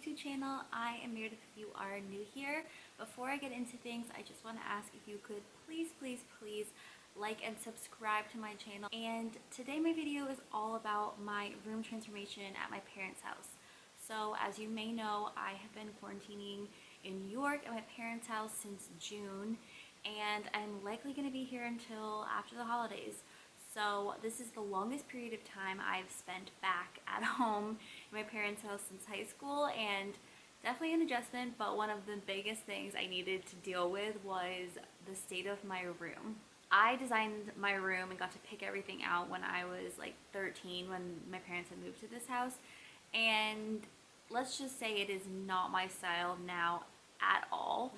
YouTube channel. I am Meredith if you are new here. Before I get into things, I just want to ask if you could please like and subscribe to my channel. And today my video is all about my room transformation at my parents' house. So as you may know, I have been quarantining in New York at my parents' house since June, and I'm likely going to be here until after the holidays. So this is the longest period of time I've spent back at home in my parents' house since high school, and definitely an adjustment, but one of the biggest things I needed to deal with was the state of my room. I designed my room and got to pick everything out when I was like 13, when my parents had moved to this house, and let's just say it is not my style now at all.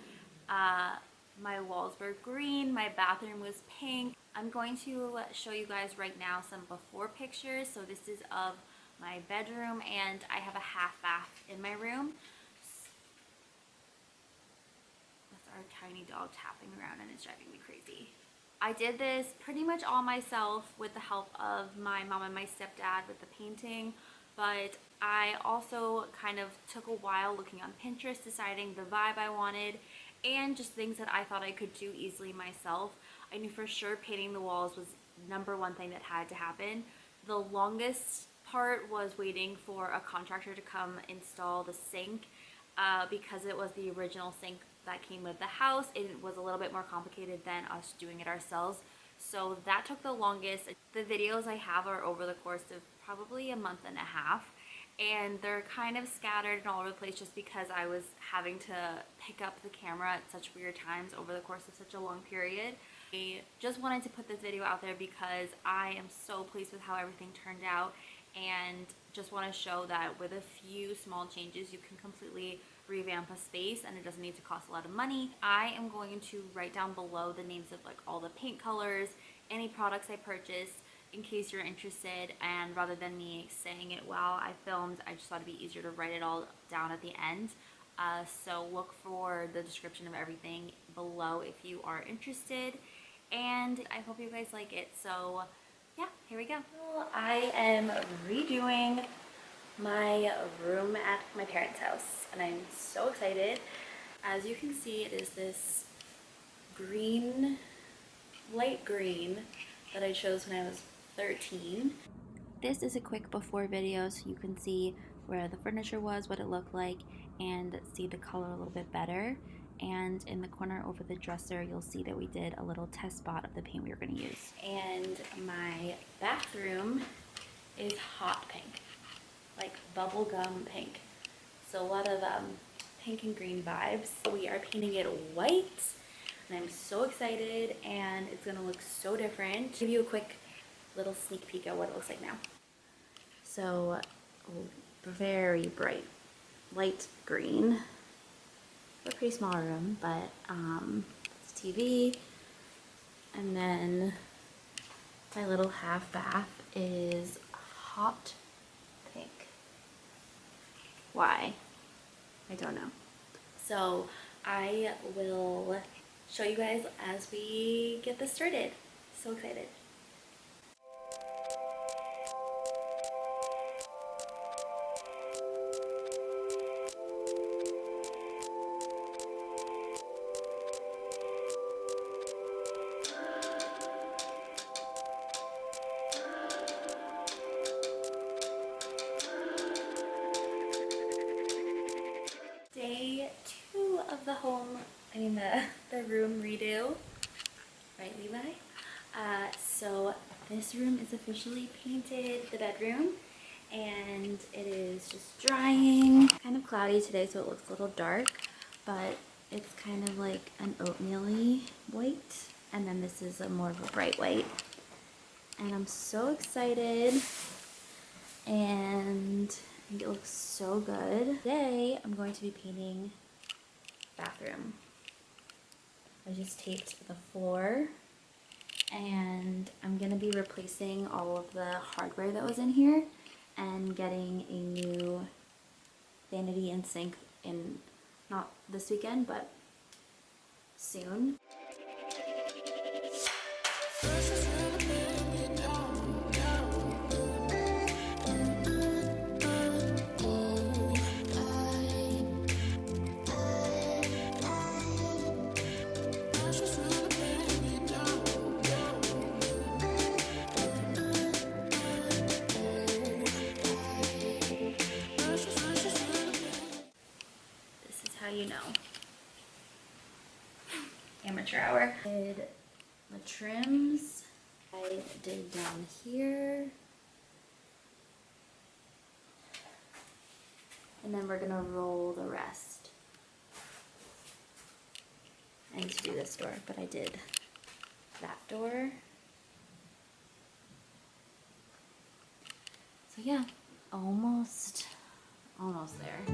My walls were green, my bathroom was pink. I'm going to show you guys right now some before pictures. So this is of my bedroom, and I have a half bath in my room. That's our tiny dog tapping around and it's driving me crazy. I did this pretty much all myself with the help of my mom and my stepdad with the painting, but I also kind of took a while looking on Pinterest, deciding the vibe I wanted, and just things that I thought I could do easily myself. I knew for sure painting the walls was number one thing that had to happen. The longest part was waiting for a contractor to come install the sink because it was the original sink that came with the house. It was a little bit more complicated than us doing it ourselves. So that took the longest. The videos I have are over the course of probably a month and a half, and they're kind of scattered and all over the place just because I was having to pick up the camera at such weird times over the course of such a long period. I just wanted to put this video out there because I am so pleased with how everything turned out, and just want to show that with a few small changes you can completely revamp a space and it doesn't need to cost a lot of money. I am going to write down below the names of like all the paint colors, any products I purchased, in case you're interested, and rather than me saying it while I filmed, I just thought it'd be easier to write it all down at the end. So look for the description of everything below if you are interested, and I hope you guys like it. So yeah, here we go. I am redoing my room at my parents' house, and I'm so excited. As you can see, it is this green, light green that I chose when I was 13. This is a quick before video so you can see where the furniture was, what it looked like, and see the color a little bit better. And in the corner over the dresser, you'll see that we did a little test spot of the paint we were going to use. And my bathroom is hot pink, like bubblegum pink. So a lot of pink and green vibes. We are painting it white, and I'm so excited, and it's gonna look so different. I'll give you a quick little sneak peek at what it looks like now. So very bright light green. A pretty small room, but it's TV, and then my little half bath is hot pink. Why? I don't know. So I will show you guys as we get this started. So excited. Day 2 of the the room redo. Right, Levi? So this room is officially painted, the bedroom, and it is just drying. Kind of cloudy today, so it looks a little dark, but it's kind of like an oatmeal-y white, and then this is more of a bright white. And I'm so excited, and I think it looks so good. Today, I'm going to be painting bathroom. I just taped the floor, and I'm going to be replacing all of the hardware that was in here and getting a new vanity and sink in, not this weekend, but soon. hour. Did the trims. I did down here. And then we're gonna roll the rest. I need to do this door, but I did that door. So yeah, almost there.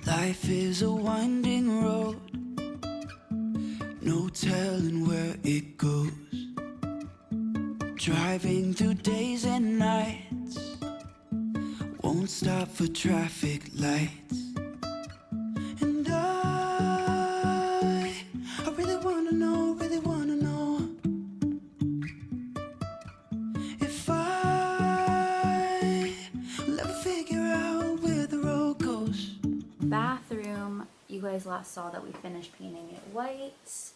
Life is a winding road, no telling where it goes. Driving through days and nights, won't stop for traffic lights. And I really wanna know if I will ever figure out where the road goes. Bathroom, you guys last saw that we finished painting it white,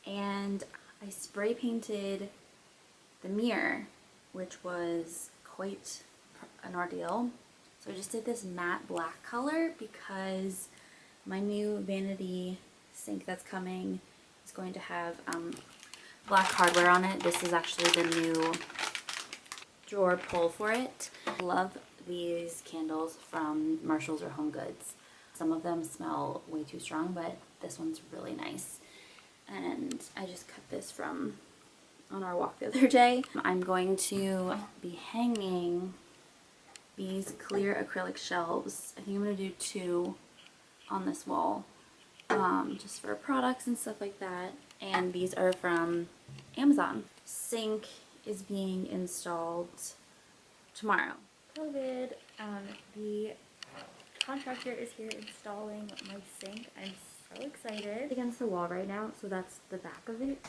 and I spray painted the mirror, which was quite an ordeal. So I just did this matte black color because my new vanity sink that's coming is going to have black hardware on it. This is actually the new drawer pull for it. I love these candles from Marshalls or Home Goods. Some of them smell way too strong, but this one's really nice. And I just cut this from on our walk the other day. I'm going to be hanging these clear acrylic shelves. I think I'm going to do 2 on this wall, just for products and stuff like that. And these are from Amazon. Sink is being installed tomorrow. COVID, the contractor is here installing my sink. I'm so excited. Against the wall right now, so that's the back of it.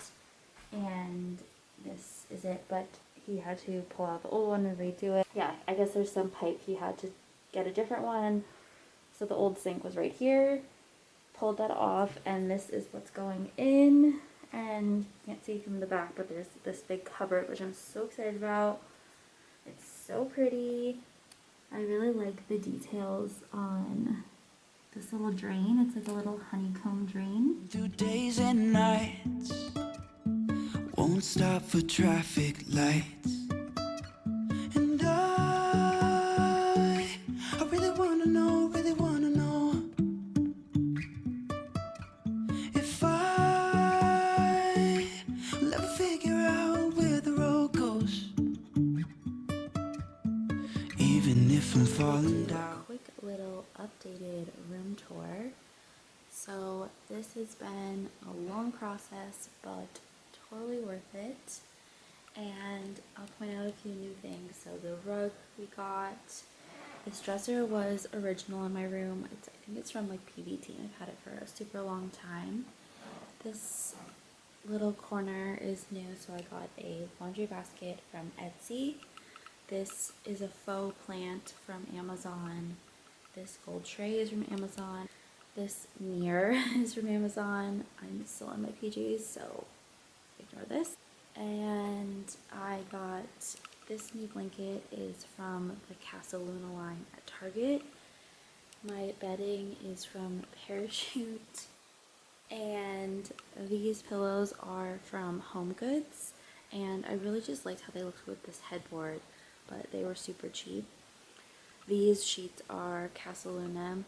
And this is it, but he had to pull out the old one and redo it. Yeah, I guess there's some pipe, he had to get a different one. So the old sink was right here, pulled that off, and this is what's going in. And you can't see from the back, but there's this big cupboard, which I'm so excited about. It's so pretty. I really like the details on this little drain. It's like a little honeycomb drain. Through days and nights, won't stop for traffic lights. And I really wanna know if I will ever figure out where the road goes. Even if I'm falling down. Quick little updated room tour. So this has been a long process, but totally worth it. And I'll point out a few new things. So the rug we got, this dresser was original in my room. I think it's from like PVT. I've had it for a super long time. This little corner is new, so I got a laundry basket from Etsy. This is a faux plant from Amazon. This gold tray is from Amazon. This mirror is from Amazon. I'm still in my PJs, so ignore this. And I got this new blanket is from the Candelion line at Target. My bedding is from Parachute. And these pillows are from Home Goods. And I really just liked how they looked with this headboard, but they were super cheap. These sheets are Candelion.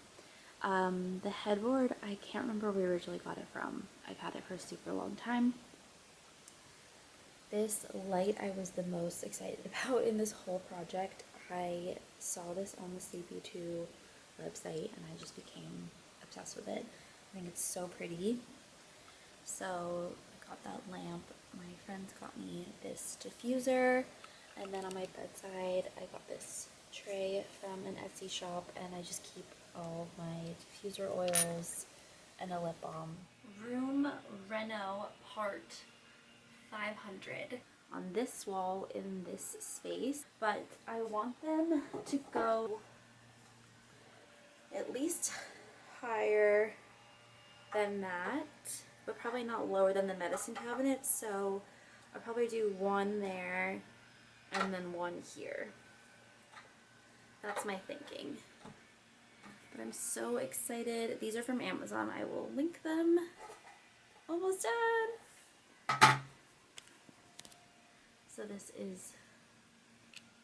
The headboard, I can't remember where we originally got it from. I've had it for a super long time. This light I was the most excited about in this whole project. I saw this on the CP2 website and I just became obsessed with it. I think it's so pretty. So I got that lamp. My friends got me this diffuser, and then on my bedside I got this tray from an Etsy shop, and I just keep all of my diffuser oils and a lip balm. Room reno part 500 on this wall in this space, but I want them to go at least higher than that, but probably not lower than the medicine cabinet, so I'll probably do one there and then one here. That's my thinking. I'm so excited. These are from Amazon. I will link them. Almost done. So this is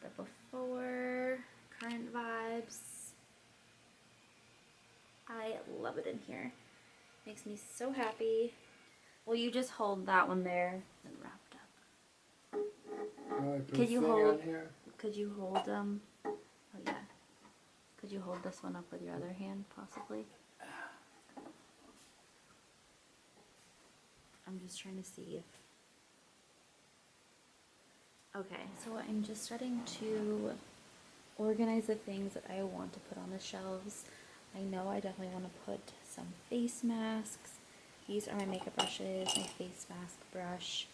the before, current vibes. I love it in here. Makes me so happy. Will you just hold that one there and wrapped up? Could you hold? Could you hold Oh yeah. Could you hold this one up with your other hand, possibly? I'm just trying to see if. Okay, so I'm just starting to organize the things that I want to put on the shelves. I know I definitely want to put some face masks. These are my makeup brushes, my face mask brush,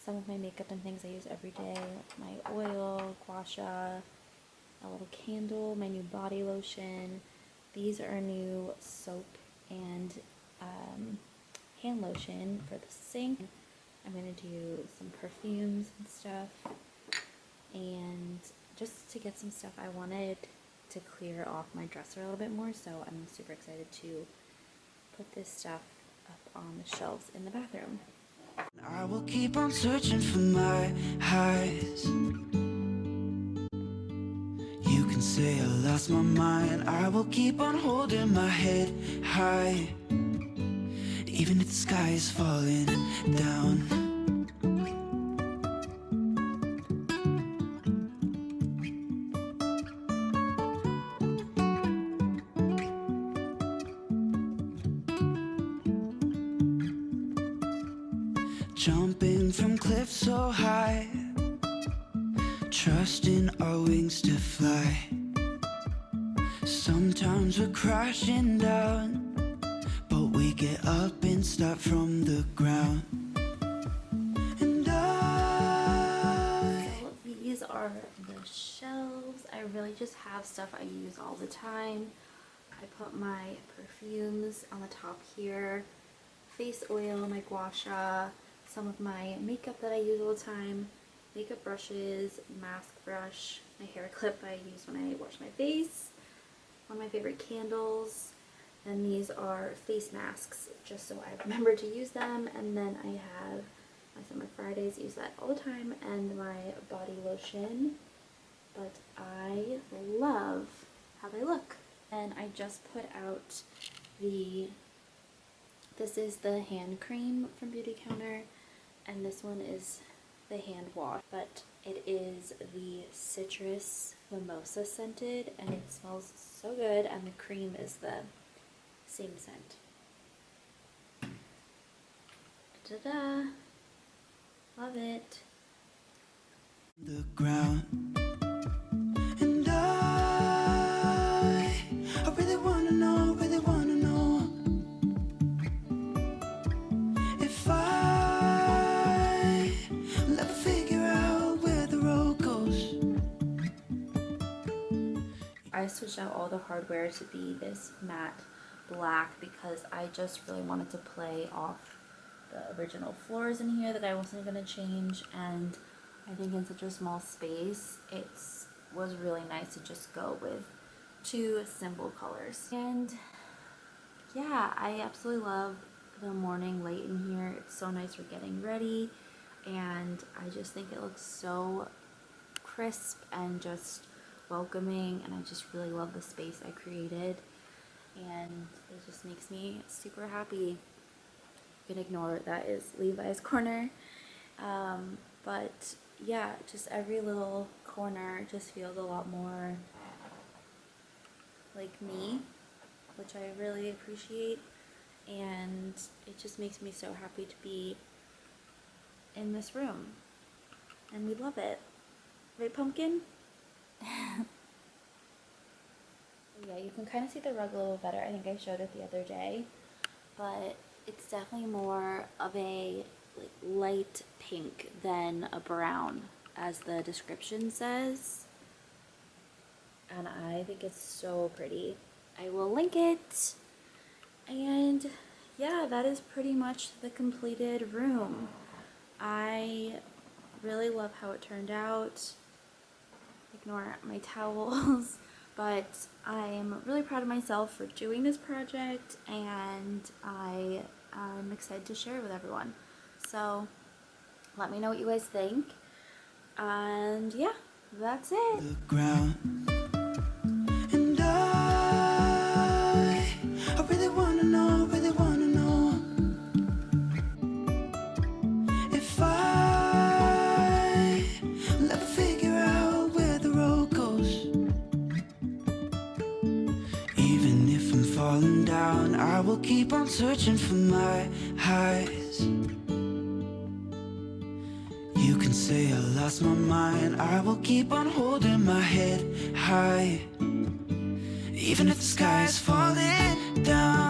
some of my makeup and things I use every day, my oil, gua sha, a little candle, my new body lotion. These are new soap and hand lotion for the sink. I'm going to do some perfumes and stuff, and just to get some stuff I wanted to clear off my dresser a little bit more, so I'm super excited to put this stuff up on the shelves in the bathroom. I will keep on searching for my highs. You can say I lost my mind. I will keep on holding my head high, even if the sky is falling down. Jumping from cliffs so high, trusting our wings to fly. Sometimes we're crashing down, but we get up and start from the ground. And So these are the shelves. I really just have stuff I use all the time. I put my perfumes on the top here, face oil, my gua sha, some of my makeup that I use all the time, makeup brushes, mask brush, my hair clip I use when I wash my face, one of my favorite candles, and these are face masks just so I remember to use them. And then I have my Summer Fridays, use that all the time, and my body lotion, but I love how they look. And I just put out this is the hand cream from Beauty Counter, and this one is the hand wash, but it is the citrus mimosa scented, and it smells so good, and the cream is the same scent. Ta-da! Love it. the ground. And I really wanna know if I will ever figure out where the road goes. I switched out all the hardware to be this matte black because I just really wanted to play off the original floors in here that I wasn't going to change, and I think in such a small space it was really nice to just go with two simple colors. And yeah, I absolutely love the morning light in here. It's so nice for getting ready, and I just think it looks so crisp and just welcoming, and I just really love the space I created, and it just makes me super happy. You can ignore that is Levi's corner, but yeah, just every little corner just feels a lot more like me, which I really appreciate, and it just makes me so happy to be in this room, and we love it. Right, Pumpkin? Yeah, you can kind of see the rug a little better. I think I showed it the other day, but it's definitely more of a like light pink than a brown, as the description says, and I think it's so pretty. I will link it. And yeah, that is pretty much the completed room. I really love how it turned out. Ignore my towels. but I'm really proud of myself for doing this project, and I am excited to share it with everyone. So let me know what you guys think, and yeah, that's it. The ground. And I really wanna know, if I will ever figure out where the road goes. Even if I'm falling down, I will keep on searching for my highs. You can say I lost my mind, I will keep on holding my head high. Even if the sky is falling down.